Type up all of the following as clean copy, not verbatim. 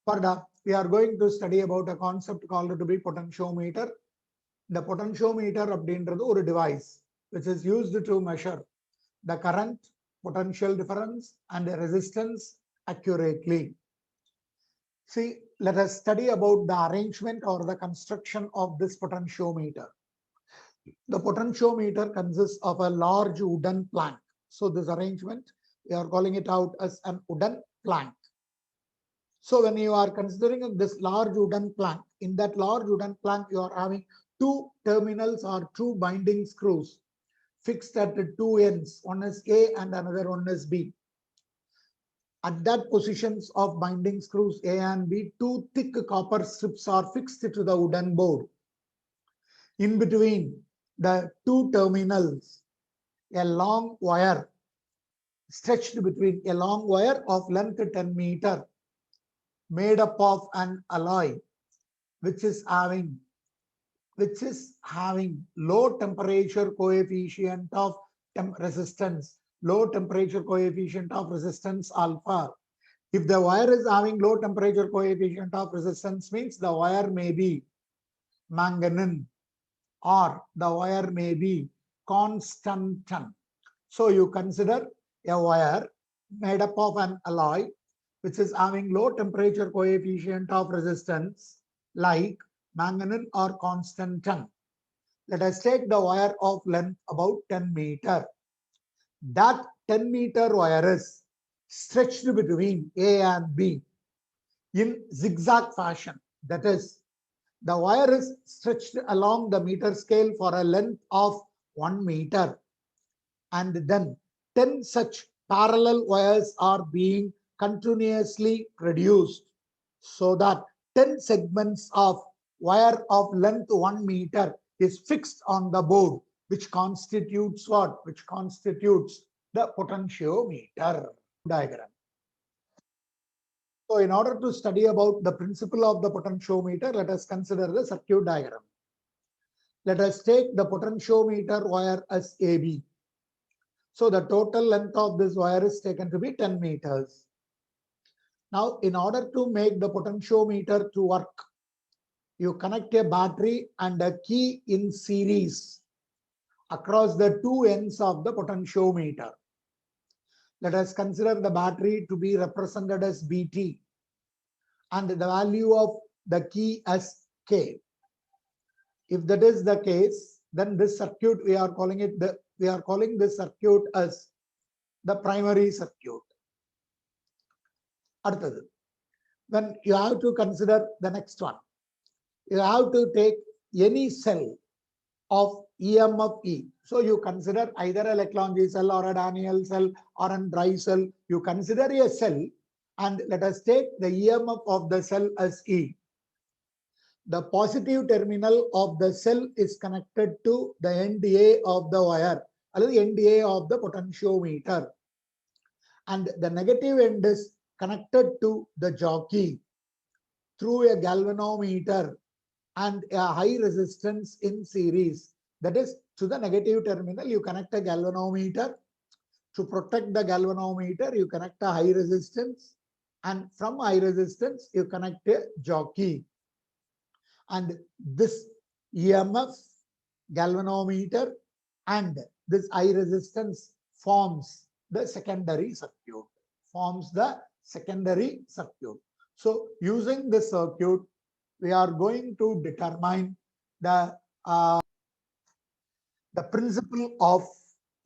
Further, we are going to study about a concept called to be potentiometer. The potentiometer அப்படின்றது ஒரு device which is used to measure the current, potential difference and the resistance accurately. See, let us study about the arrangement or the construction of this potentiometer. The potentiometer consists of a large wooden plank. So this arrangement, we are calling it out as an wooden plank. So when you are considering this large wooden plank, in that large wooden plank, you are having two terminals or two binding screws fixed at the two ends. One is A and another one is B. At that positions of binding screws A and B, two thick copper strips are fixed to the wooden board. In between the two terminals, a long wire stretched between a long wire of length 10 meter made up of an alloy which is having low temperature coefficient of resistance, low temperature coefficient of resistance alpha. If the wire is having low temperature coefficient of resistance, means the wire may be manganese or the wire may be constantan. So you consider a wire made up of an alloy which is having low temperature coefficient of resistance like manganese or constantan. Let us take the wire of length about 10 meter. That 10 meter wire is stretched between A and B in zigzag fashion. That is, the wire is stretched along the meter scale for a length of 1 meter. And then 10 such parallel wires are being continuously produced so that 10 segments of wire of length 1 meter is fixed on the board, which constitutes what? Which constitutes the potentiometer diagram. So in order to study about the principle of the potentiometer, let us consider the circuit diagram. Let us take the potentiometer wire as AB. So the total length of this wire is taken to be 10 meters. Now, in order to make the potentiometer to work, you connect a battery and a key in series across the two ends of the potentiometer. Let us consider the battery to be represented as BT and the value of the key as K. If that is the case, then this circuit we are calling this circuit as the primary circuit. Then you have to consider the next one. You have to take any cell of EMF E. So you consider either a Lagrange cell or a Daniell cell or a dry cell. You consider a cell and let us take the EMF of the cell as E. The positive terminal of the cell is connected to the end A of the wire, or the end A of the potentiometer. And the negative end is connected to the jockey through a galvanometer and a high resistance in series. That is, to the negative terminal, you connect a galvanometer. To protect the galvanometer, you connect a high resistance. And from high resistance, you connect a jockey. And this EMF, galvanometer, and this high resistance forms the secondary circuit. So using this circuit, we are going to determine the principle of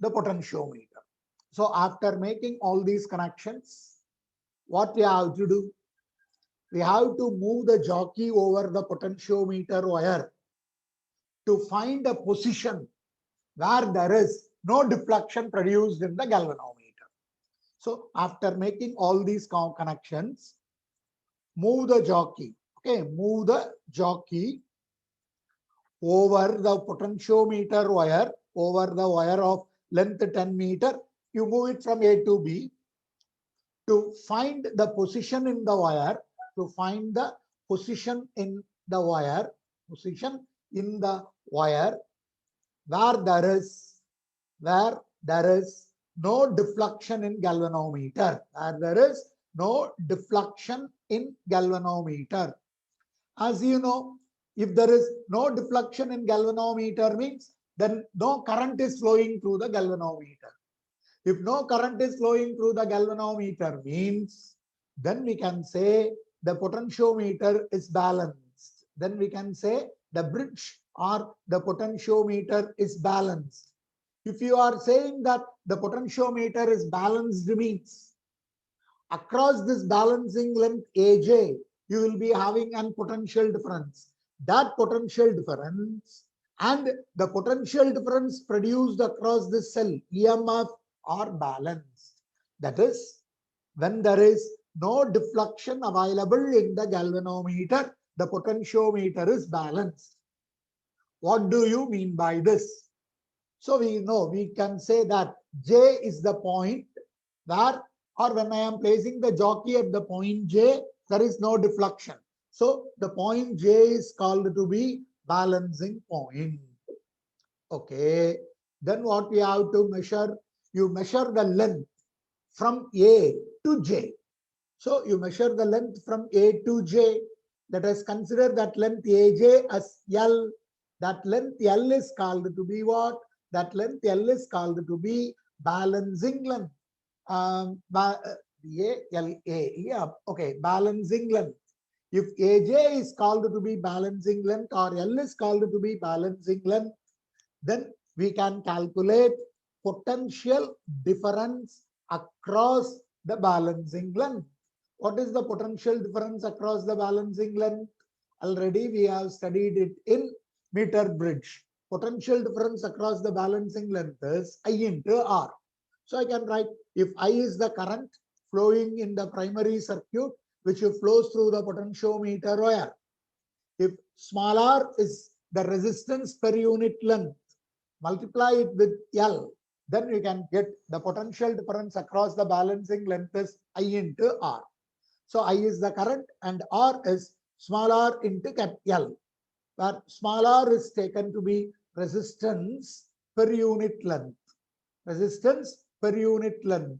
the potentiometer. So after making all these connections, what we have to do? We have to move the jockey over the potentiometer wire to find a position where there is no deflection produced in the galvanometer. So after making all these connections, move the jockey. Okay, move the jockey over the potentiometer wire, over the wire of length 10 meter. You move it from A to B to find the position in the wire, where there is no deflection in galvanometer, where there is no deflection in galvanometer. As you know, if there is no deflection in galvanometer means then no current is flowing through the galvanometer. If no current is flowing through the galvanometer means then we can say the potentiometer is balanced. Then we can say the bridge or the potentiometer is balanced. If you are saying that the potentiometer is balanced means across this balancing length AJ, you will be having a potential difference. That potential difference and the potential difference produced across this cell, EMF, are balanced. That is, when there is no deflection available in the galvanometer, the potentiometer is balanced. What do you mean by this? So we know, we can say that J is the point where, or when I am placing the jockey at the point J, there is no deflection. So the point J is called to be balancing point. Okay. Then what we have to measure? You measure the length from A to J. So you measure the length from A to J. Let us consider that length AJ as L. That length L is called to be what? That length L is called to be balancing length. Yeah, okay, balancing length. If AJ is called to be balancing length or L is called to be balancing length, then we can calculate potential difference across the balancing length. What is the potential difference across the balancing length? Already we have studied it in meter bridge. Potential difference across the balancing length is I into R. So I can write, if I is the current flowing in the primary circuit, which flows through the potentiometer wire. If small r is the resistance per unit length, multiply it with L, then we can get the potential difference across the balancing length is I into R. So I is the current and R is small r into L, where small r is taken to be resistance per unit length. Resistance per unit length.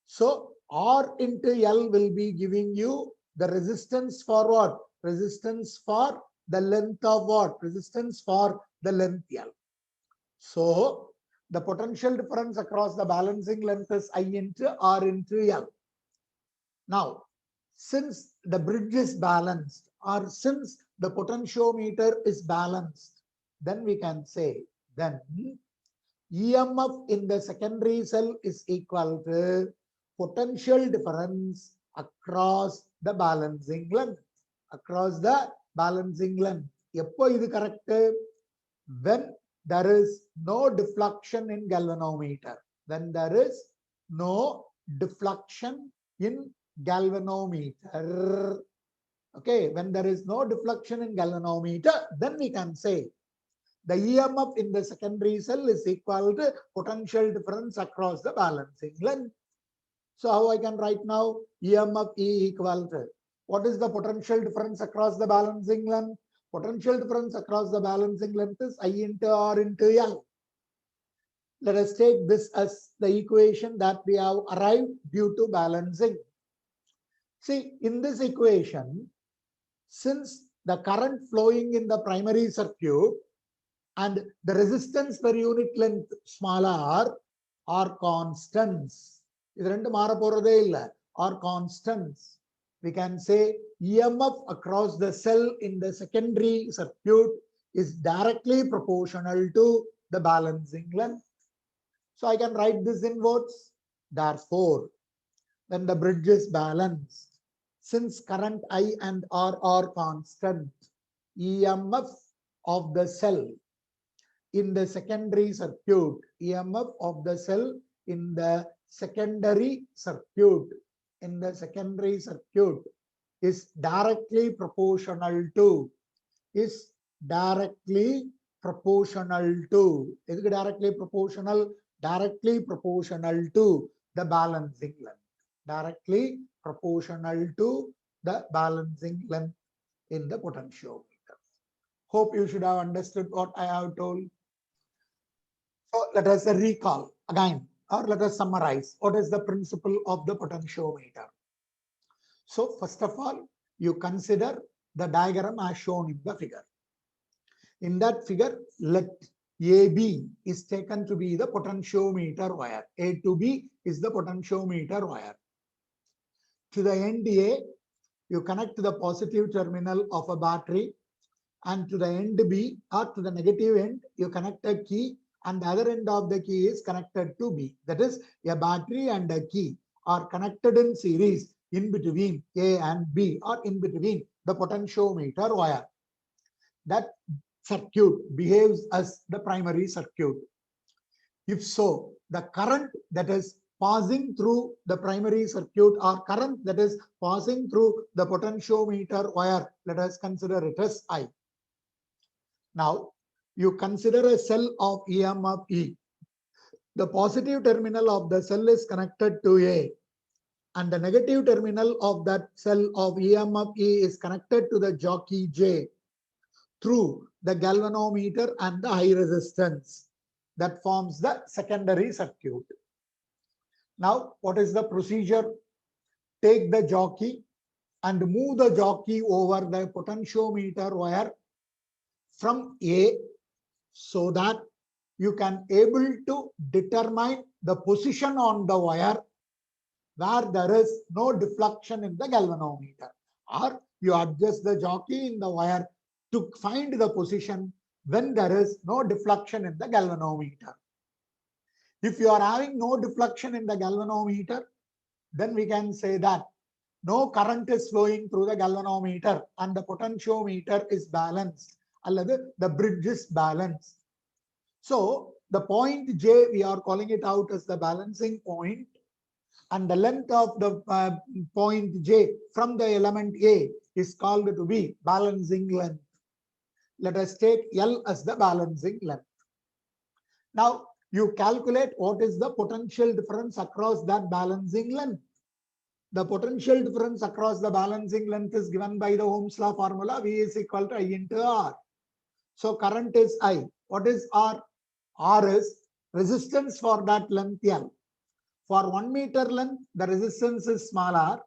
So R into L will be giving you the resistance for what? Resistance for the length of what? Resistance for the length L. So the potential difference across the balancing length is I into R into L. Now, since the bridge is balanced or since the potentiometer is balanced, then we can say then EMF in the secondary cell is equal to potential difference across the balancing length. Across the balancing length. எப்போ இது correct? When there is no deflection in galvanometer. When there is no deflection in galvanometer. Okay, when there is no deflection in galvanometer, then we can say the EMF in the secondary cell is equal to potential difference across the balancing length. So how I can write now? EMF E equal to, what is the potential difference across the balancing length? Potential difference across the balancing length is I into R into L. Let us take this as the equation that we have arrived due to balancing. See, in this equation, since the current flowing in the primary circuit and the resistance per unit length small r are constants. இது ரெண்டு மாற போறதே இல்ல, are constants. We can say EMF across the cell in the secondary circuit is directly proportional to the balancing length. So I can write this in words. Therefore, when the bridge is balanced, since current I and R are constant, EMF of the cell in the secondary circuit, EMF of the cell in the secondary circuit, is directly proportional to, is directly proportional to, directly proportional to the balancing length, directly proportional to the balancing length in the potentiometer. Hope you should have understood what I have told. So let us recall again, or let us summarize what is the principle of the potentiometer. So first of all, you consider the diagram as shown in the figure. In that figure, let AB is taken to be the potentiometer wire. A to B is the potentiometer wire. To the end A, you connect the positive terminal of a battery, and to the end B or to the negative end, you connect a key, and the other end of the key is connected to B. That is, a battery and a key are connected in series in between A and B, or in between the potentiometer wire. That circuit behaves as the primary circuit. If so, the current that is passing through the primary circuit, or current that is passing through the potentiometer wire, let us consider it as I. Now, you consider a cell of EMF E. The positive terminal of the cell is connected to A, and the negative terminal of that cell of EMF E is connected to the jockey J through the galvanometer and the high resistance. That forms the secondary circuit. Now, what is the procedure? Take the jockey and move the jockey over the potentiometer wire from A, so that you can able to determine the position on the wire where there is no deflection in the galvanometer, or you adjust the jockey in the wire to find the position when there is no deflection in the galvanometer. If you are having no deflection in the galvanometer, then we can say that no current is flowing through the galvanometer and the potentiometer is balanced, அல்லது the bridge is balanced. So the point J, we are calling it out as the balancing point, and the length of the point J from the element A is called to be balancing length. Let us take L as the balancing length. Now you calculate what is the potential difference across that balancing length. The potential difference across the balancing length is given by the Ohm's law formula. V is equal to I into R. So current is I. What is R? R is resistance for that length L. For 1 meter length, the resistance is small r,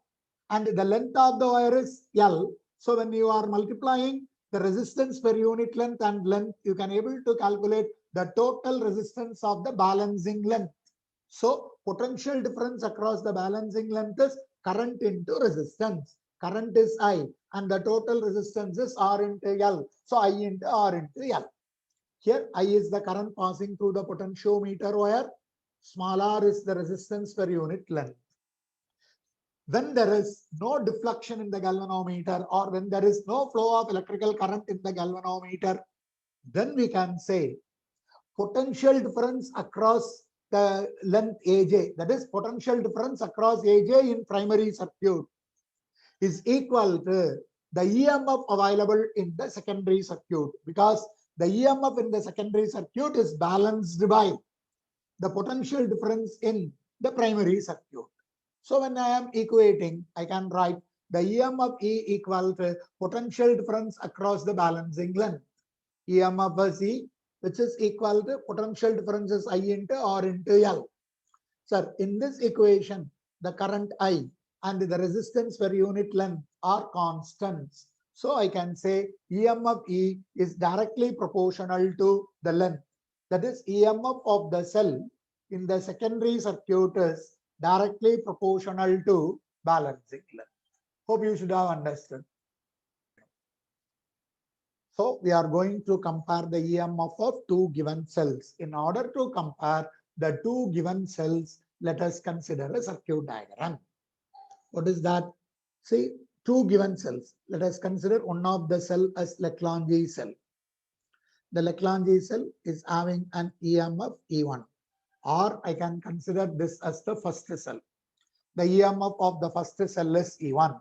and the length of the wire is L. So when you are multiplying the resistance per unit length and length, you can able to calculate the total resistance of the balancing length. So potential difference across the balancing length is current into resistance. Current is I, and the total resistance is R into L. So I into R into L. Here I is the current passing through the potentiometer wire. Small r is the resistance per unit length. When there is no deflection in the galvanometer, or when there is no flow of electrical current in the galvanometer, then we can say potential difference across the length AJ, that is potential difference across AJ in primary circuit, is equal to the EMF available in the secondary circuit, because the EMF in the secondary circuit is balanced by the potential difference in the primary circuit. So when I am equating, I can write the EMF E equal to potential difference across the balancing length. EMF is E, which is equal to potential difference is I into R into L. So in this equation, the current I and the resistance per unit length are constants. So I can say EMF E is directly proportional to the length. That is, EMF of the cell in the secondary circuit is directly proportional to balancing length. Hope you should have understood. So we are going to compare the EMF of two given cells. In order to compare the two given cells, let us consider a circuit diagram. What is that? See, two given cells. Let us consider one of the cell as Leclanché cell. The Leclanché cell is having an EMF E1, or I can consider this as the first cell. The EMF of the first cell is E1.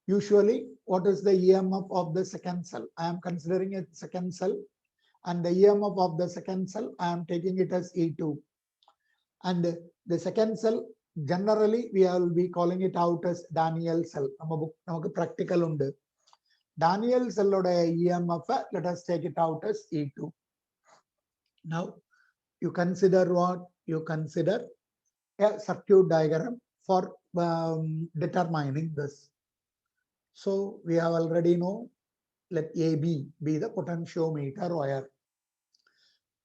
Usually, what is the EMF of the second cell? I am considering it second cell, and the EMF of the second cell, I am taking it as E2. And the second cell, generally, we will be calling it out as Daniell cell. Practical undu. Daniell cell EMF, let us take it out as E2. Now, you consider what? You consider a circuit diagram for determining this. So we have already know, let AB be the potentiometer wire.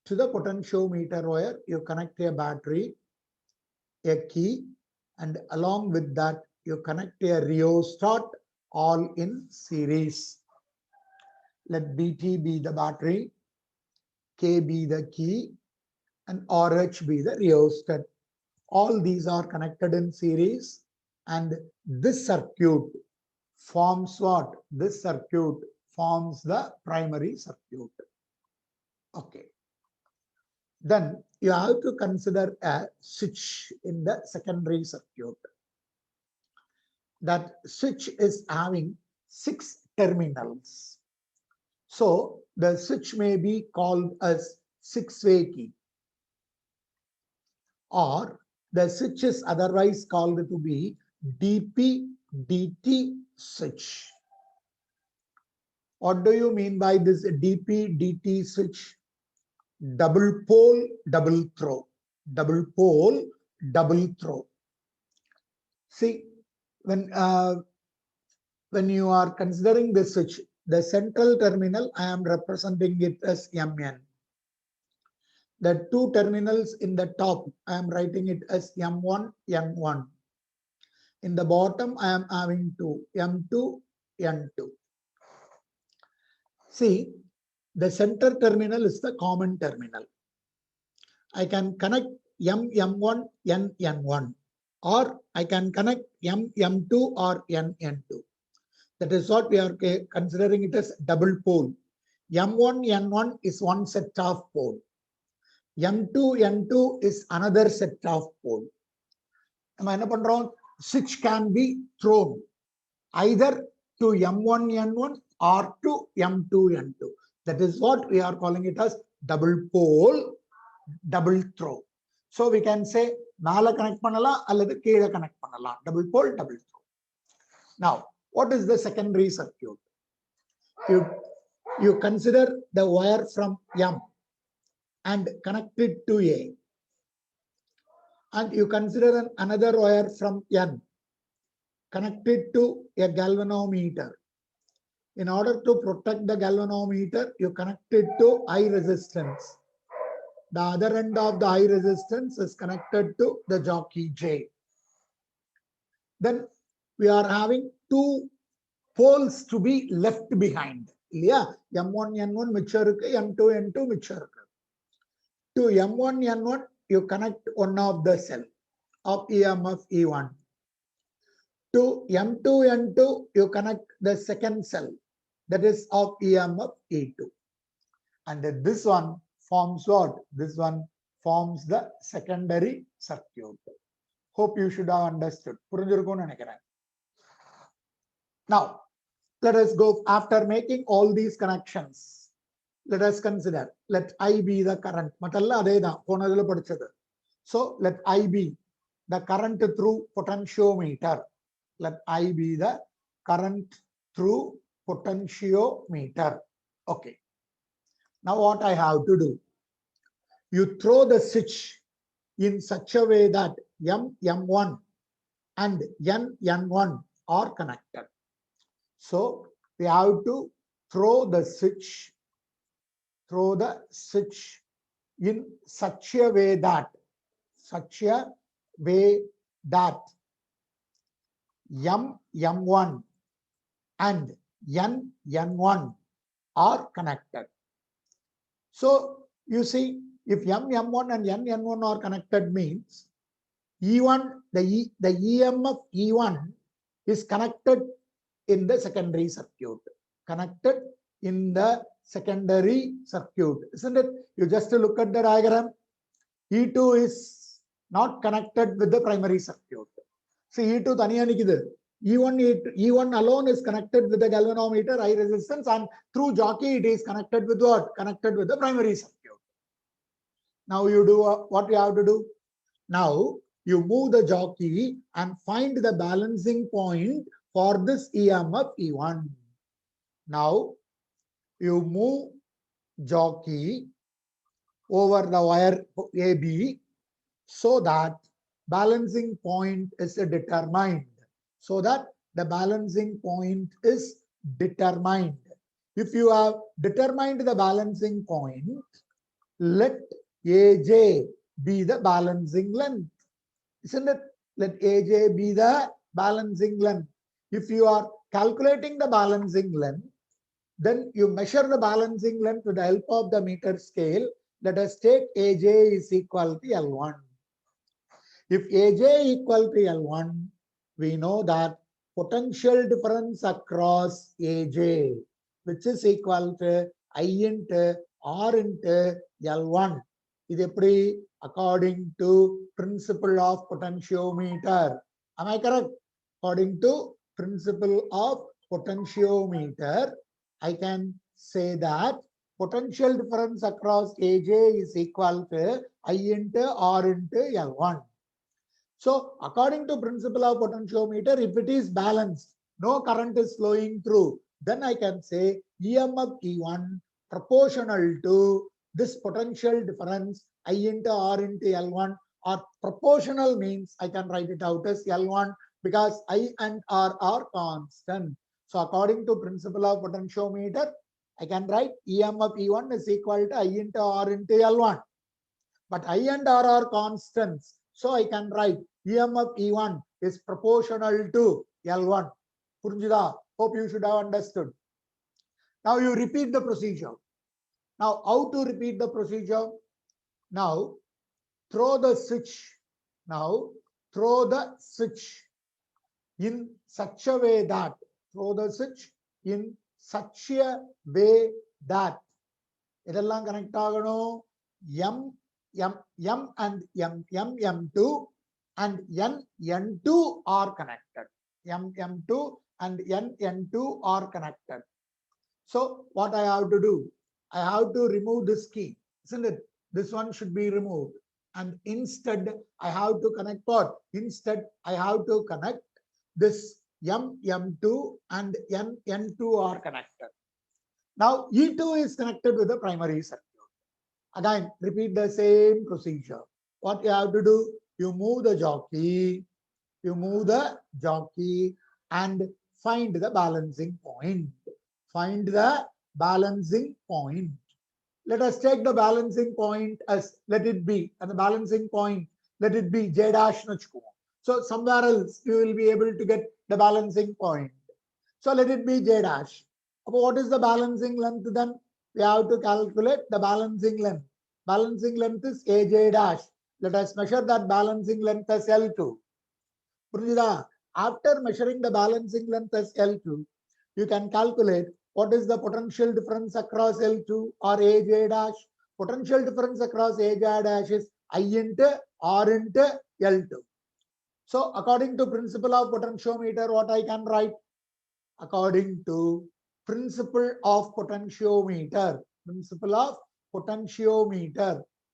To the potentiometer wire, you connect a battery, a key, and along with that, you connect a rheostat, all in series. Let BT be the battery, K be the key, and RH be the rheostat. All these are connected in series, and this circuit forms what? This circuit forms the primary circuit. Okay. Then you have to consider a switch in the secondary circuit. That switch is having 6 terminals. So the switch may be called as 6-way key, or the switch is otherwise called to be DP-DT switch. What do you mean by this DP-DT switch? Double pole, double throw. Double pole, double throw. See, when you are considering this switch, the central terminal, I am representing it as MN. The 2 terminals in the top, I am writing it as M1, N1. In the bottom, I am having 2, M2, N2. See, the center terminal is the common terminal. I can connect M1, N1, or I can connect M2 or N2. That is what we are considering it as double pole. M1, N1 is one set of pole. M2, N2 is another set of pole. Switch can be thrown either to M1, N1 or to M2, N2. That is what we are calling it as double pole, double throw. So we can say மேல connect பண்ணலாம் அல்லது கீழே connect பண்ணலாம். Double pole, double throw. Now, what is the secondary circuit? You consider the wire from M and connect it to A. And you consider another wire from N, connected to a galvanometer. In order to protect the galvanometer, you connect it to high resistance. The other end of the high resistance is connected to the jockey J. Then we are having 2 poles to be left behind. Yeah, M1, N1 மிச்சம் இருக்கு, M2, N2 மிச்சம் இருக்கு. To M1, N1, you connect one of the cell of EMF E1. To M2, N2, you connect the second cell, that is of EMF E2. And this one forms what? This one forms the secondary circuit. Hope you should have understood. Now, let us go, after making all these connections, let us consider, let I be the current. So let I be the current through potentiometer. Let I be the current through potentiometer. Okay. Now what I have to do? You throw the switch in such a way that M1 and N1 are connected. So we have to throw the switch in such a way that M1 and N1 are connected. So you see, if M1 and N1 are connected means E1, the EMF E1 is connected in the secondary circuit. Connected in the secondary circuit, isn't it? You just look at the diagram. E2 is not connected with the primary circuit. See, E2 தனியா நிக்குது. E1 alone is connected with the galvanometer, high resistance, and through jockey it is connected with what? Connected with the primary circuit. Now you do what you have to do. Now you move the jockey and find the balancing point for this EMF E1. Now you move jockey over the wire AB so that balancing point is determined. So that the balancing point is determined. If you have determined the balancing point, let AJ be the balancing length. Isn't it? Let AJ be the balancing length. If you are calculating the balancing length, then you measure the balancing length with the help of the meter scale. Let us take AJ is equal to L1. If AJ equal to L1, we know that potential difference across AJ, which is equal to I into R into L1. Is according to principle of potentiometer. Am I correct? According to principle of potentiometer, I can say that potential difference across AJ is equal to I into R into L1. So according to principle of potentiometer, if it is balanced, no current is flowing through, then I can say EMF E1 proportional to this potential difference I into R into L1, or proportional means I can write it out as L1 because I and R are constant. So according to principle of potentiometer, I can write EMF E1 is equal to I into R into L1. But I and R are constants. So I can write EMF E1 is proportional to L1. Purinjida? Hope you should have understood. Now you repeat the procedure. Now how to repeat the procedure? Now throw the switch. Now throw the switch in such a way that, throw the switch in such a way that, idallam connect agano, M and M2 and N2 are connected. M2 and N2 are connected. So what I have to do? I have to remove this key, isn't it? This one should be removed. And instead, I have to connect what? Instead, I have to connect this M2 and N2 are connected. Now E2 is connected with the primary circuit. Again, repeat the same procedure. What you have to do? You move the jockey, and find the balancing point. Find the balancing point. Let us take the balancing point as, let it be, and the balancing point, let it be J dash. So somewhere else you will be able to get the balancing point. So let it be J dash. What is the balancing length then? We have to calculate the balancing length. Balancing length is AJ dash. Let us measure that balancing length as L2. Purinjida? After measuring the balancing length as L2, you can calculate what is the potential difference across L2 or AJ dash. Potential difference across AJ dash is I into R into L2. So according to principle of potentiometer, what I can write? According to principle of potentiometer,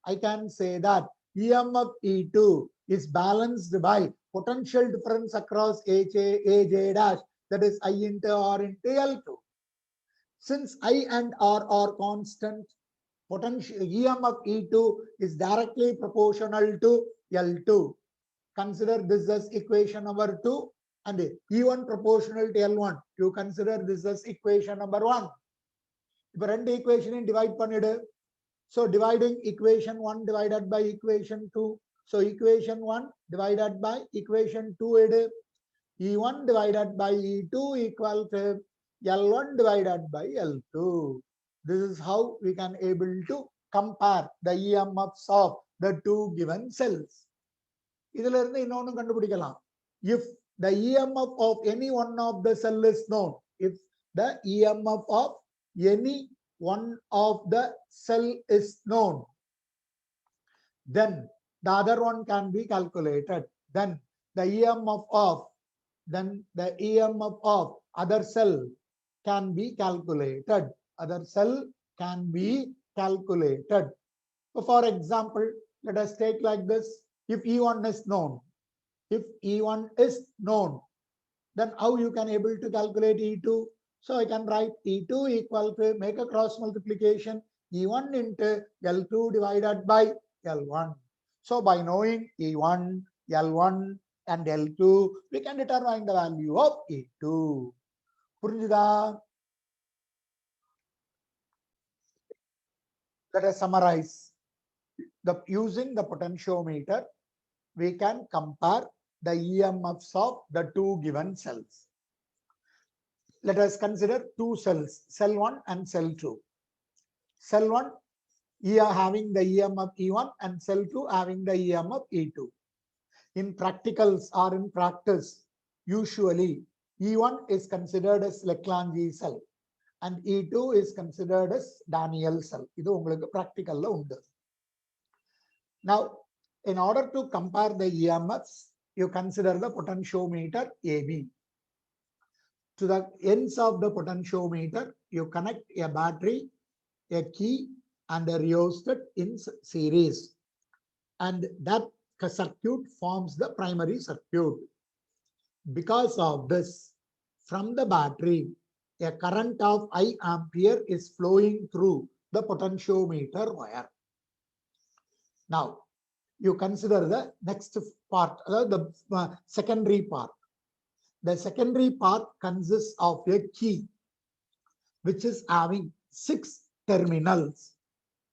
I can say that EMF E2 is balanced by potential difference across AJ dash, that is I into R into L2. Since I and R are constant, potential EMF E2 is directly proportional to L2. Consider this as equation number 2 and E1 proportional to L1. You consider this as equation number 1. If two equation divide pannid. So dividing equation 1 divided by equation 2. So equation 1 divided by equation 2. E1 divided by E2 equal to L1 divided by L2. This is how we can able to compare the EMFs of the two given cells. If the EMF of any one of the cell is known, if the EMF of any one of the cell is known, then the other one can be calculated. Then the EMF of other cell can be calculated. So for example, let us take like this. If E1 is known, then how you can able to calculate E2? So I can write E2 equal to, make a cross multiplication, E1 into L2 divided by L1. So by knowing E1, L1 and L2, we can determine the value of E2. Purinjudha? Let us summarize. Using the potentiometer, we can compare the EMFs of the two given cells. Let us consider two cells, cell 1 and cell 2. Cell 1 having the EMF E1 and cell 2 having the EMF E2. In practicals or in practice, usually E1 is considered as Leclanché cell and E2 is considered as Daniell cell. This is practical. Now, in order to compare the EMFs, you consider the potentiometer AB. To the ends of the potentiometer, you connect a battery, a key, and a rheostat in series. And that circuit forms the primary circuit. Because of this, from the battery, a current of I ampere is flowing through the potentiometer wire. Now, you consider the next part, the secondary part. The secondary part consists of a key, which is having 6 terminals.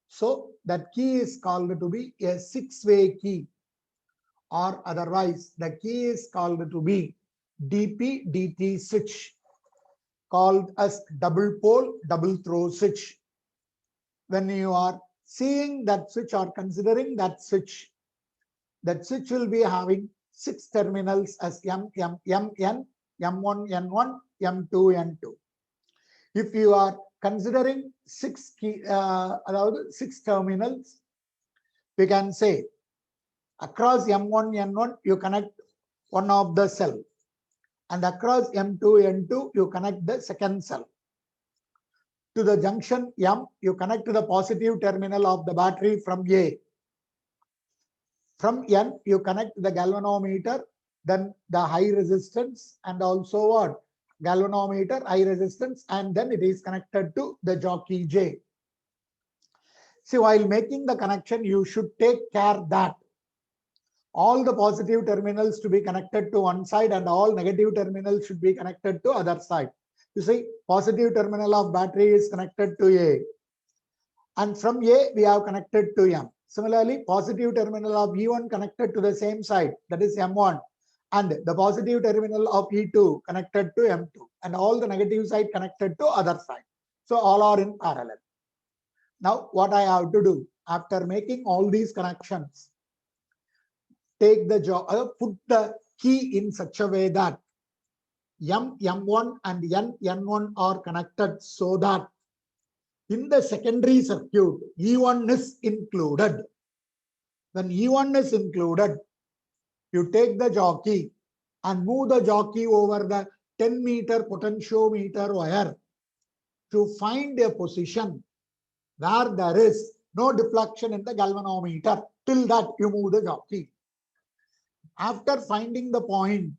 So that key is called to be a 6-way key, or otherwise the key is called to be DP-DT switch, called as double pole double throw switch. When you are seeing that switch or considering that switch will be having 6 terminals as M, N, M1, N1, M2, N2. If you are considering 6 terminals, we can say across M1, N1, you connect one of the cell, and across M2, N2, you connect the second cell. To the junction M, you connect to the positive terminal of the battery from A. From N, you connect the galvanometer, then the high resistance, and also what? Galvanometer, high resistance, and then it is connected to the jockey J. See, while making the connection, you should take care that all the positive terminals to be connected to one side and all negative terminals should be connected to other side. You see, positive terminal of battery is connected to A, and from A we have connected to M. Similarly, positive terminal of E1 connected to the same side, that is M1, and the positive terminal of E2 connected to M2, and all the negative side connected to other side. So all are in parallel. Now what I have to do after making all these connections, take the put the key in such a way that M1 and N1 are connected, so that in the secondary circuit, E1 is included. When E1 is included, you take the jockey and move the jockey over the 10-meter potentiometer wire to find a position where there is no deflection in the galvanometer. Till that, you move the jockey. After finding the point,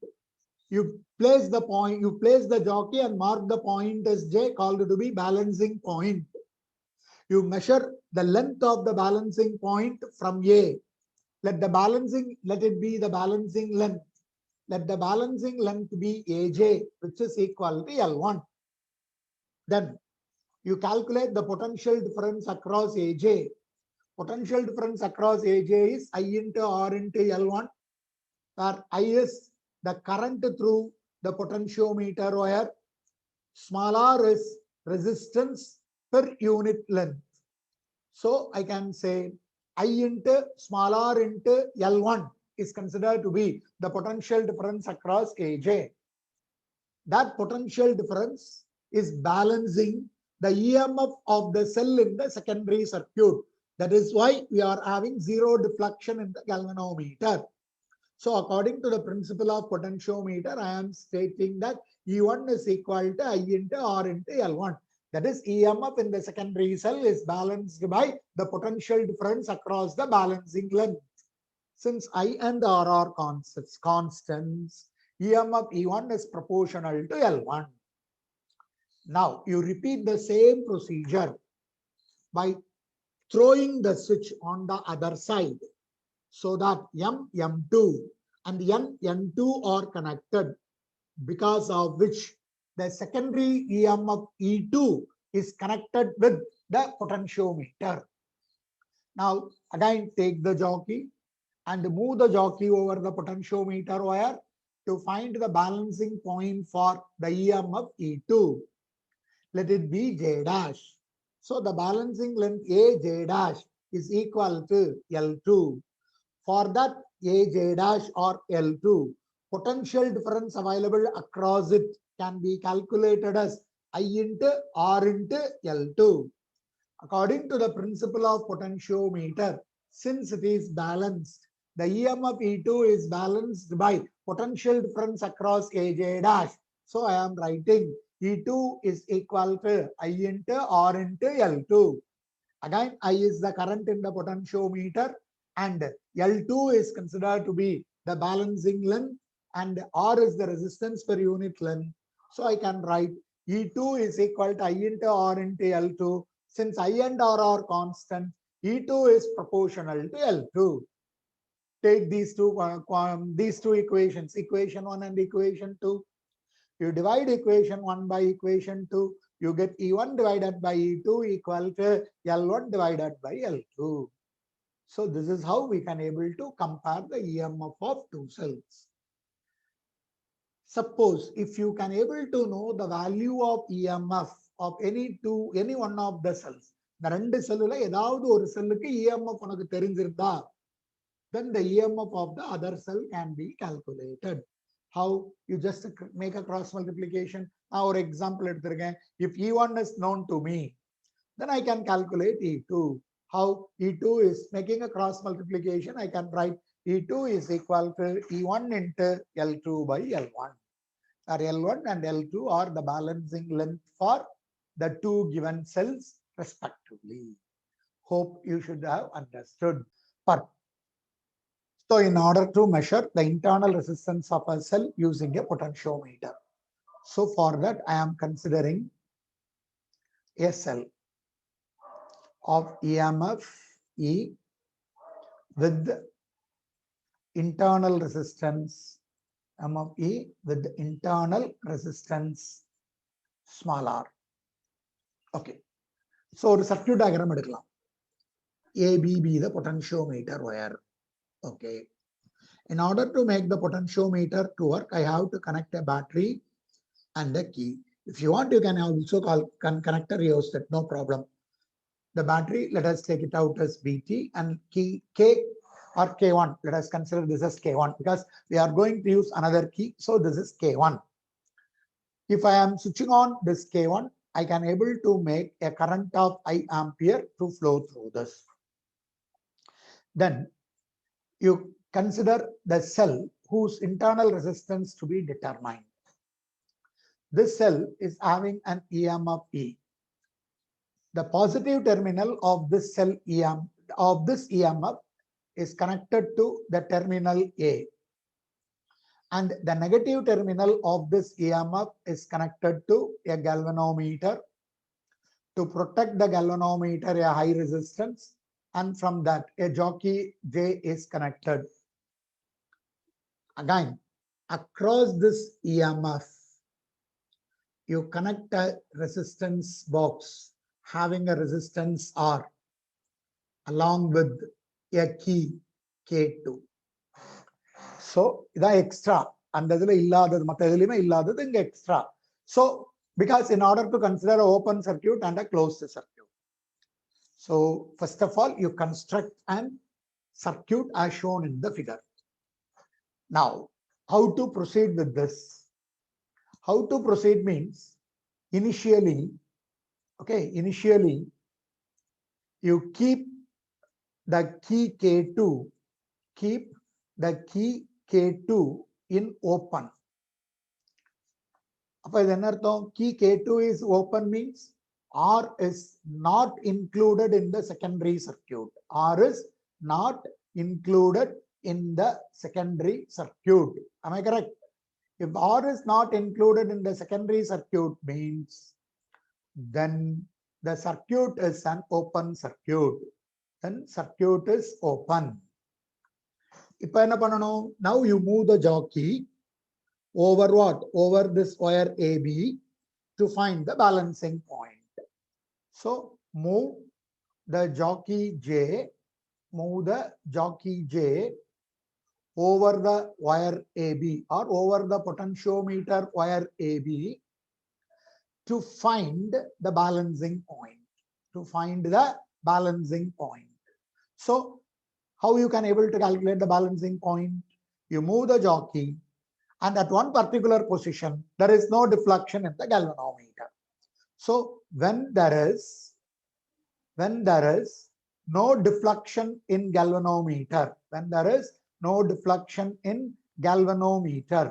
you place the jockey and mark the point as J, called to be balancing point. You measure the length of the balancing point from A. Let it be the balancing length. Let the balancing length be AJ, which is equal to L1. Then you calculate the potential difference across AJ. Potential difference across AJ is I into R into L1, where I is the current through the potentiometer wire, small r is resistance per unit length. So I can say I into small r into L1 is considered to be the potential difference across AJ. That potential difference is balancing the EMF of the cell in the secondary circuit. That is why we are having zero deflection in the galvanometer. So according to the principle of potentiometer, I am stating that E1 is equal to I into R into L1. That is, EMF in the secondary cell is balanced by the potential difference across the balancing length. Since I and R are constants, EMF E1 is proportional to L1. Now you repeat the same procedure by throwing the switch on the other side, so that M2 and N, N2 are connected, because of which the secondary EMF E2 is connected with the potentiometer. Now again take the jockey and move the jockey over the potentiometer wire to find the balancing point for the EMF E2. Let it be J dash. So the balancing length AJ dash is equal to L2. For that AJ dash or L2, potential difference available across it can be calculated as I into R into L2. According to the principle of potentiometer, since it is balanced, the EMF E2 is balanced by potential difference across AJ dash. So I am writing E2 is equal to I into R into L2. Again, I is the current in the potentiometer and L2 is considered to be the balancing length and R is the resistance per unit length. So I can write E2 is equal to I into R into L2. Since I and R are constant, E2 is proportional to L2. Take these two equations, equation 1 and equation 2. You divide equation 1 by equation 2, you get E1 divided by E2 equal to L1 divided by L2. So this is how we can able to compare the EMF of two cells. Suppose if you can able to know the value of EMF of any one of the cells, the ரெண்டு செல்லுல ஏதாவது ஒரு செல்லுக்கு EMF உனக்கு தெரிஞ்சிருந்தா, then the EMF of the other cell can be calculated. How? You just make a cross multiplication. Now, for example, if E1 is known to me, then I can calculate E2. How? E2 is making a cross multiplication. I can write E2 is equal to E1 into L2 by L1. Or L1 and L2 are the balancing length for the two given cells respectively. Hope you should have understood. So in order to measure the internal resistance of a cell using a potentiometer. So for that, I am considering a cell of EMF E with internal resistance, EMF E with internal resistance small r. Okay. So the circuit diagram எடுக்கலாம். ABB the potentiometer wire. Okay. In order to make the potentiometer to work, I have to connect a battery and a key. If you want, you can also connect a rheostat, no problem. The battery, let us take it out as BT, and key K or K1. Let us consider this as K1 because we are going to use another key. So this is K1. If I am switching on this K1, I can able to make a current of I ampere to flow through this. Then you consider the cell whose internal resistance to be determined. This cell is having an EMF E. The positive terminal of this cell EMF is connected to the terminal A. And the negative terminal of this EMF is connected to a galvanometer. To protect the galvanometer, a high resistance, and from that a jockey J is connected. Again, across this EMF, you connect a resistance box having a resistance R along with a key K2. So the extra and extra. So because in order to consider an open circuit and a closed circuit. So first of all, you construct an circuit as shown in the figure. Now, how to proceed with this? How to proceed means initially, you keep the key K2 in open. Key K2 is open means R is not included in the secondary circuit. R is not included in the secondary circuit. Am I correct? If R is not included in the secondary circuit means then the circuit is an open circuit. Then circuit is open. இப்போ என்ன பண்ணணும்? Now you move the jockey over what? Over this wire AB to find the balancing point. So move the jockey J, move the jockey J over the wire AB or over the potentiometer wire AB to find the balancing point. To find the balancing point. So how you can able to calculate the balancing point? You move the jockey and at one particular position there is no deflection in the galvanometer. So when there is no deflection in galvanometer, when there is no deflection in galvanometer,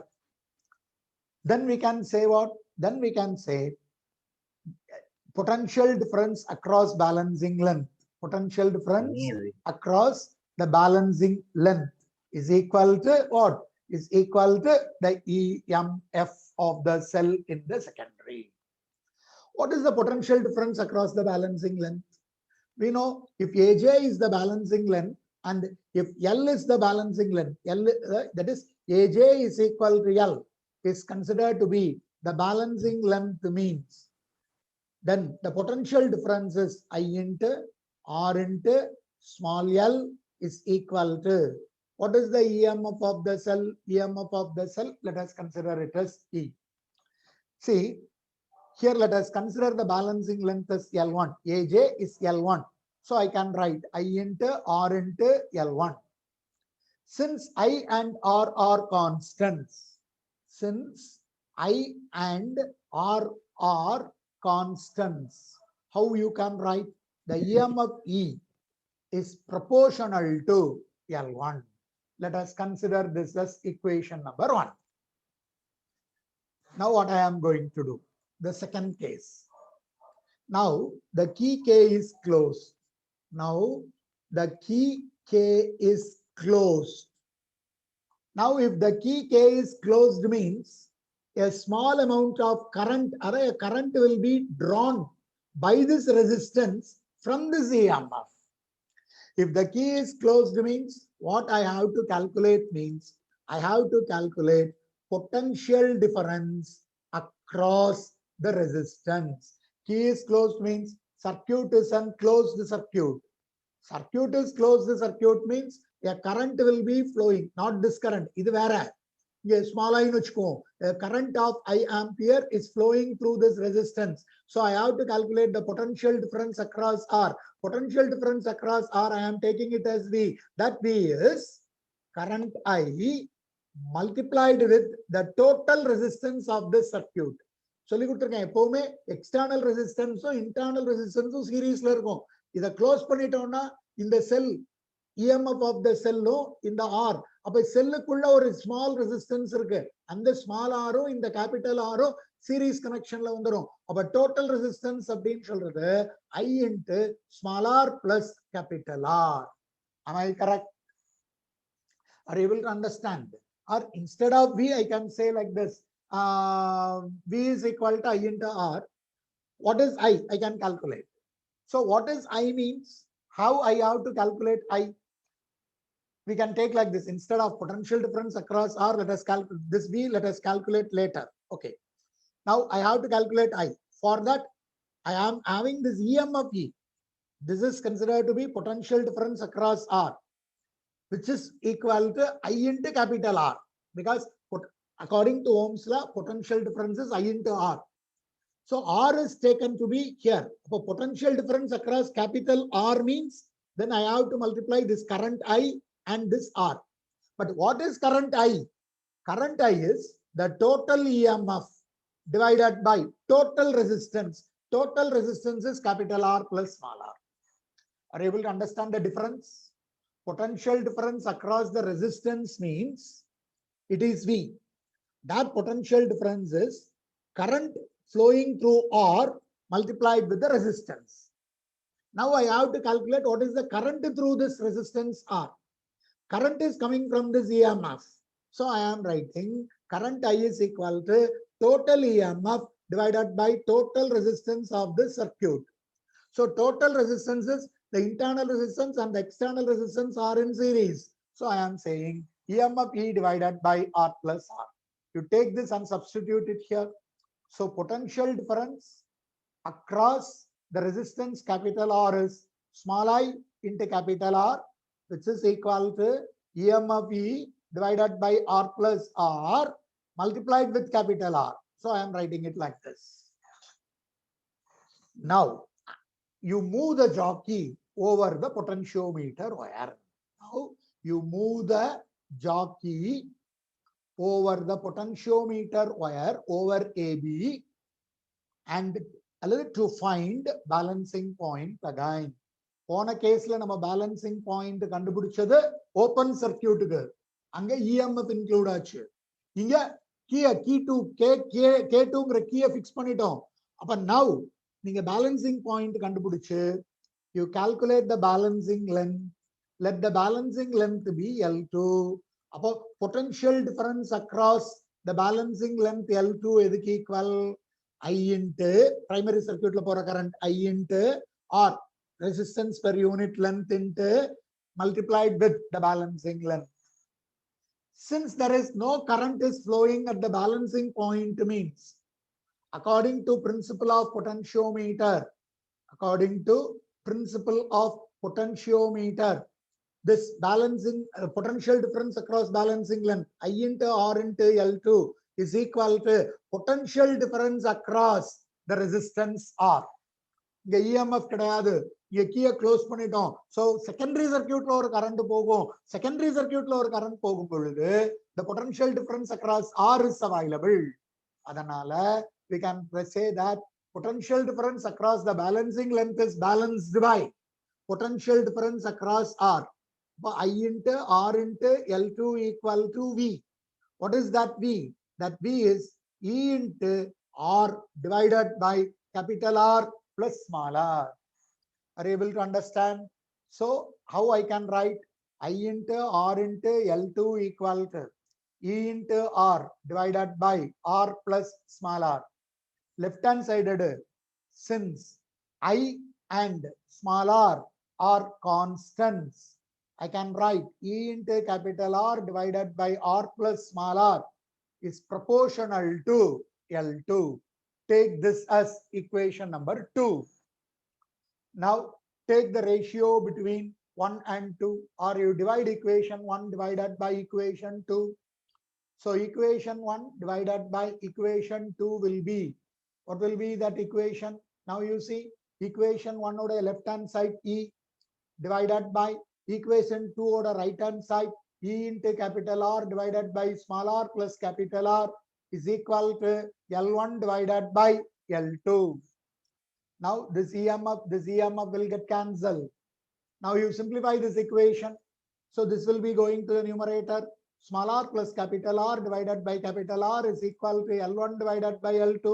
then we can say what? Then we can say potential difference across balancing length. Potential difference across the balancing length is equal to what? Is equal to the EMF of the cell in the secondary. What is the potential difference across the balancing length? We know if AJ is the balancing length and if L is the balancing length, that is AJ is equal to L is considered to be the balancing length means, then the potential difference is I into R into small l is equal to, what is the EMF of the cell? EMF of the cell, let us consider it as E. See, here let us consider the balancing length as L1. AJ is L1. So I can write I into R into L1. Since I and R are constants, since I and R are constants, how you can write? The EMF E is proportional to L1. Let us consider this as equation number 1. Now what I am going to do? The second case. Now the key K is closed. Now the key K is closed. Now if the key K is closed means a small amount of current or a current will be drawn by this resistance from this EMF. If the key is closed means what I have to calculate means I have to calculate potential difference across the resistance. Key is closed means circuit is unclosed circuit. Circuit is closed circuit means a current will be flowing, not this current. Idu vera. Small I nuchko. A current of I ampere is flowing through this resistance. So I have to calculate the potential difference across R. Potential difference across R, I am taking it as V. That V is current I multiplied with the total resistance of this circuit. சொல்லி கொடுத்திருக்கேன், எப்பவுமே external ரெசிஸ்டன்ஸும் internal ரெசிஸ்டன்ஸும் சீரீஸ்ல இருக்கும். இதை close பண்ணிட்டோம்னா இந்த செல் EMF of the செல்லும் இந்த R, அப்ப செல்லுக்குள்ள ஒரு ஸ்மால் ரெசிஸ்டன்ஸ் இருக்கு, அந்த ஸ்மால் ஆரும் இந்த கேபிட்டல் ஆரும் சீரீஸ் கனெக்ஷன்ல வந்துரும். அப்ப டோட்டல் ரெசிஸ்டன்ஸ் அப்படின்னு சொல்றது I into small r plus capital R. Am I correct? Are you able to understand? Or instead of V, I can say like this. V is equal to I into R. What is I? I can calculate. So what is I means? How I have to calculate I? We can take like this. Instead of potential difference across R, let us calculate this V. Let us calculate later. Okay. Now I have to calculate I. For that, I am having this EMF E. This is considered to be potential difference across R, which is equal to I into capital R, because according to Ohm's law, potential difference is I into R. So R is taken to be here. For potential difference across capital R means, then I have to multiply this current I and this R. But what is current I? Current I is the total EMF divided by total resistance. Total resistance is capital R plus small r. Are you able to understand the difference? Potential difference across the resistance means it is V. That potential difference is current flowing through R multiplied with the resistance. Now I have to calculate what is the current through this resistance R. Current is coming from this EMF. So I am writing current I is equal to total EMF divided by total resistance of this circuit. So total resistance is the internal resistance and the external resistance are in series. So I am saying EMF E divided by R plus R. You take this and substitute it here. So potential difference across the resistance capital R is small I into capital R, which is equal to EMF E divided by R plus R multiplied with capital R. So I am writing it like this. Now you move the jockey over the potentiometer wire. Now you move the jockey over the potentiometer wire over AB and to find balancing point again. போன கேஸ்ல நம்ம balancing point கண்டுபிடிச்சது open சர்க்கியூட்டுக்கு, அங்க EMF include ஆச்சு. இங்க K2ங்கிற கீயை fix பண்ணிட்டோம். அப்ப நவ் நீங்க பேலன்சிங் பாயிண்ட் கண்டுபிடிச்சு you calculate the balancing length, let the balancing length be L2. அப்போ potential difference across the balancing length L2 எதுக்கு equal? I into primary circuit la pora current I into R, resistance per unit length into multiplied with the balancing length. Since there is no current is flowing at the balancing point, means according to principle of potentiometer, this balancing potential difference across balancing length I into R into L2 is equal to potential difference across the resistance R. இங்க EMF கிடையாது, இங்க கீயை close பண்ணிட்டோம். So secondary சர்க்யூட்ல ஒரு current போகும். Secondary சர்க்யூட்ல ஒரு current போகும் பொழுது the potential difference across R is available. அதனால we can say that potential difference across the balancing length is balanced by potential difference across R. I into R into L2 equal to V. What is that V? That V is E into R divided by capital R plus small r. Are you able to understand? So how I can write I into R into L2 equal to E into R divided by R plus small r. Left hand sided, since I and small r are constants, I can write E into capital R divided by R plus small r is proportional to L2. Take this as equation number 2. Now take the ratio between 1 and 2, or you divide equation 1 divided by equation 2. So equation 1 divided by equation 2 will be, what will be that equation? Now you see equation 1 on the left hand side E divided by equation 2 on the right hand side E into capital R divided by small r plus capital R is equal to L1 divided by L2. Now this EMF will get cancelled. Now you simplify this equation. So this will be going to the numerator. Small r plus capital R divided by capital R is equal to L1 divided by L2.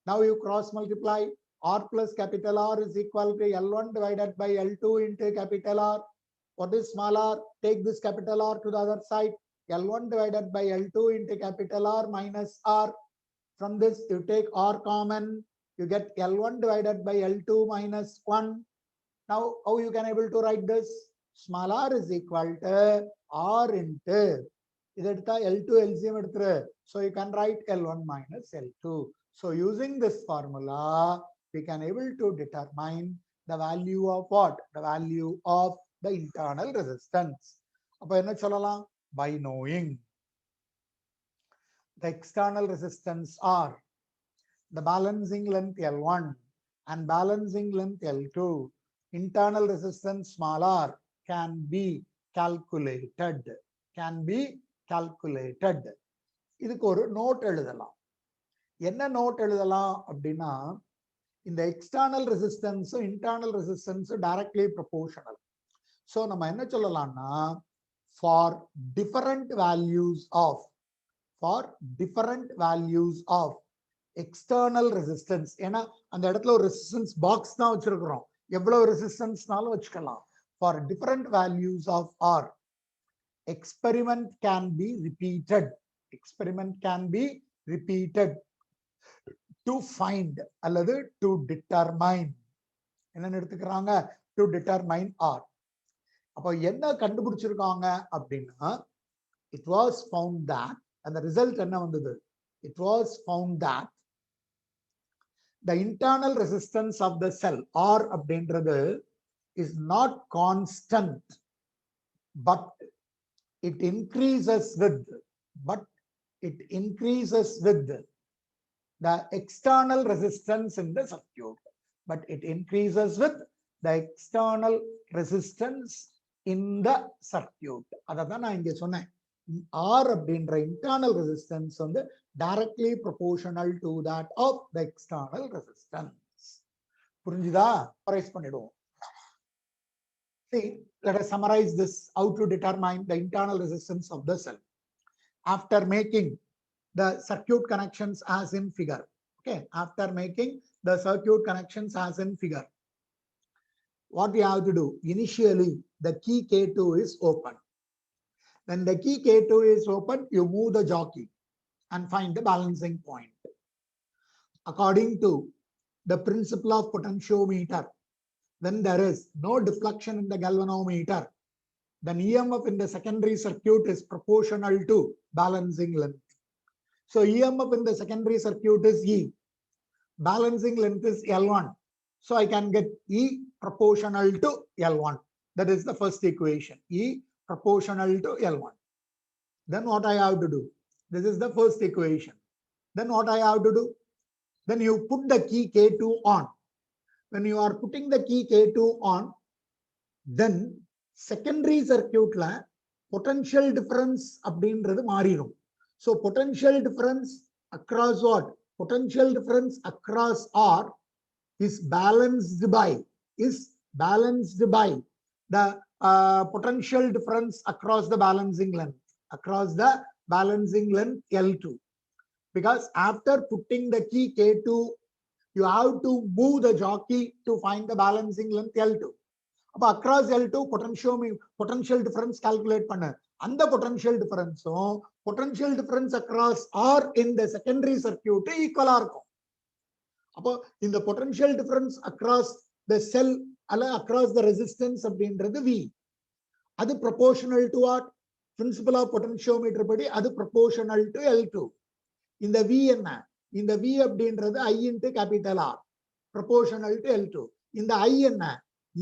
Now you cross multiply. R plus capital R is equal to L1 divided by L2 into capital R. What is small r? Take this capital R to the other side. L1 divided by L2 into capital R minus R. From this you take R common. You get L1 divided by L2 minus 1. Now how you can able to write this? Small r is equal to R into L2 LCM. So you can write L1 minus L2. So using this formula, we can able to determine the value of what? The value of the internal resistance. By knowing the external resistance R, the balancing length L1 and balancing length L2, internal resistance small r can be calculated. இதுக்கு ஒரு note எழுதலாம். என்ன note எழுதலாம் அப்படின்னா, இந்த external resistance internal resistance directly proportional. So நம்ம என்ன சொல்லலாம்னா, for different values of external resistance, ஏன்னா அந்த இடத்துல ஒரு ரெசிஸ்டன்ஸ் பாக்ஸ் தான் வச்சிருக்கிறோம், எவ்வளவு ரெசிஸ்டன்ஸ்னாலும் வச்சுக்கலாம். For different values of R, experiment can be repeated to find அல்லது to determine. என்ன எடுத்துக்கிறாங்க? To determine R. அப்போ என்ன கண்டுபிடிச்சிருக்காங்க அப்படின்னா, it was found that, and the result என்ன வந்தது, it was found that the internal resistance of the cell R அப்படின்றது is not constant, but it increases with the external resistance in the circuit, but it increases with the external resistance in the circuit. அதான் நான் இங்க சொன்னேன், R அப்படின்ற internal resistance வந்து directly proportional to that of the external resistance. புரிஞ்சுதா? Summarize பண்ணிடுவோம். See, let us summarize this, how to determine the internal resistance of the cell after making the circuit connections as in figure. Okay, after making the circuit connections as in figure, what we have to do, initially the key K2 is open. When the key K2 is open, you move the jockey and find the balancing point. According to the principle of potentiometer, when there is no deflection in the galvanometer, then EMF in the secondary circuit is proportional to balancing length. So EMF in the secondary circuit is E. Balancing length is L1. So I can get E proportional to L1. That is the first equation. E proportional to L1. Then what I have to do? This is the first equation. Then what I have to do? Then you put the key K2 on. When you are putting the key K2 on, then secondary circuit la potential difference அப்படின்றது மாறிடும். So potential difference across what? Potential difference across R is balanced by the potential difference across the balancing length, L2. Because after putting the key K2, you have to move the jockey to find the balancing length L2. Across L2 potential difference calculate பண்ண, அந்த potential difference across R in the secondary circuit equal இருக்கும். அப்போ இந்த potential difference across the cell அல்ல across the resistance அப்படின்றது V. அது proportional to what? Principle of potentiometer படி அது proportional to L2. இந்த V என்ன? இந்த V அப்படின்றது I into capital R, proportional to L2. இந்த I என்ன?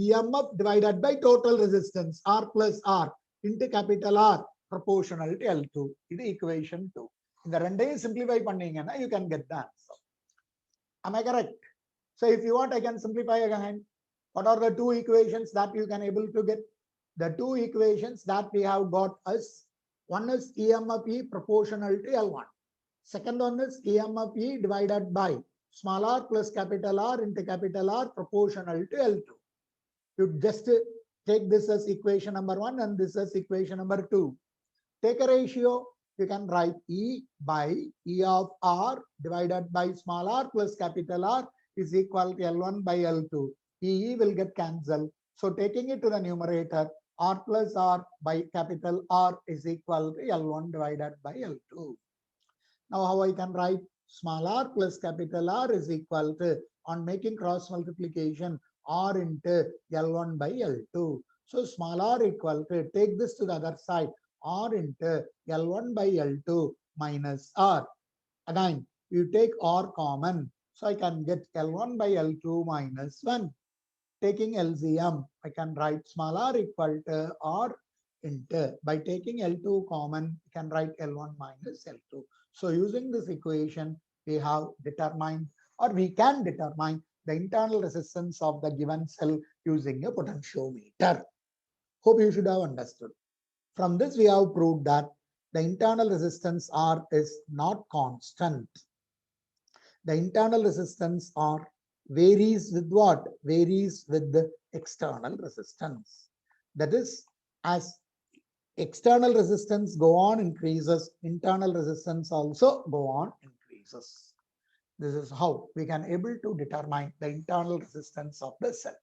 EMF divided by total resistance R plus R into capital R, proportional to L2. இது equation 2. இந்த ரெண்டையும் simplify பண்ணீங்கன்னா you can get the answer. Am I correct? So if you want, I can simplify again. What are the two equations that you can able to get? The two equations that we have got is, one is EMF E proportional to L1. Second one is EMF E divided by small r plus capital R into capital R proportional to L2. You just take this as equation number 1 and this as equation number 2. Take a ratio. You can write E by E of R divided by small r plus capital R is equal to L1 by L2. E will get cancelled. So taking it to the numerator, R plus R by capital R is equal to L1 divided by L2. Now how I can write small r plus capital R is equal to, on making cross multiplication, R into L1 by L2. So small r equal to, take this to the other side, R into L1 by L2 minus R. Again, you take R common. So I can get L1 by L2 minus 1. Taking LCM, I can write small r equal to R into, by taking L2 common, you can write L1 minus L2. So using this equation, we have determined, or we can determine, the internal resistance of the given cell using a potentiometer. Hope you should have understood. From this, we have proved that the internal resistance R is not constant. The internal resistance R varies with what? Varies with the external resistance. That is, as external resistance go on increases, internal resistance also go on increases. This is how we can able to determine the internal resistance of the cell.